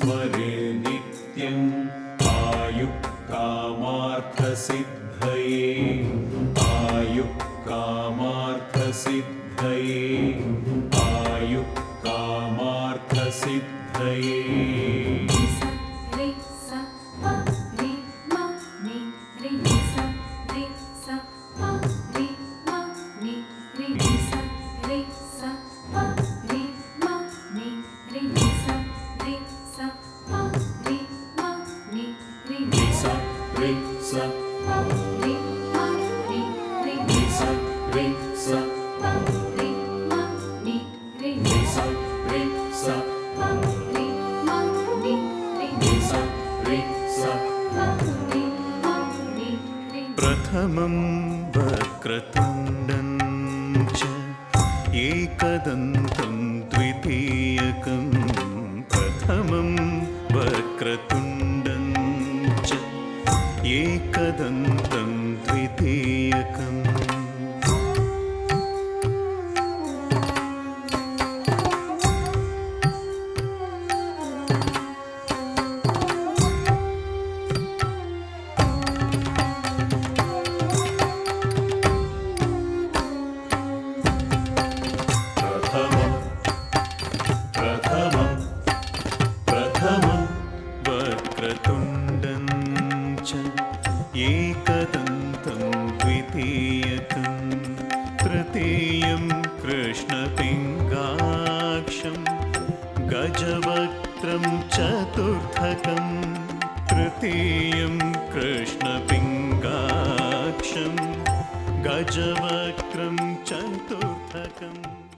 स्मरेन्नित्यम् आयुः कामार्थसिद्धये आयुः कामार्थसिद्धये आयुः कामार्थसिद्धये प्रथमं वक्रतुण्डं च एकदन्तं द्वितीयकं प्रथमं वक्रतुण्डं च एकदन्तं द्वितीयकम् वक्रतुण्डं च एकदन्तं द्वितीयकं तृतीयं कृष्णपिङ्गाक्षं गजवक्त्रं चतुर्थकं तृतीयं कृष्णपिङ्गाक्षं गजवक्त्रं चतुर्थकम्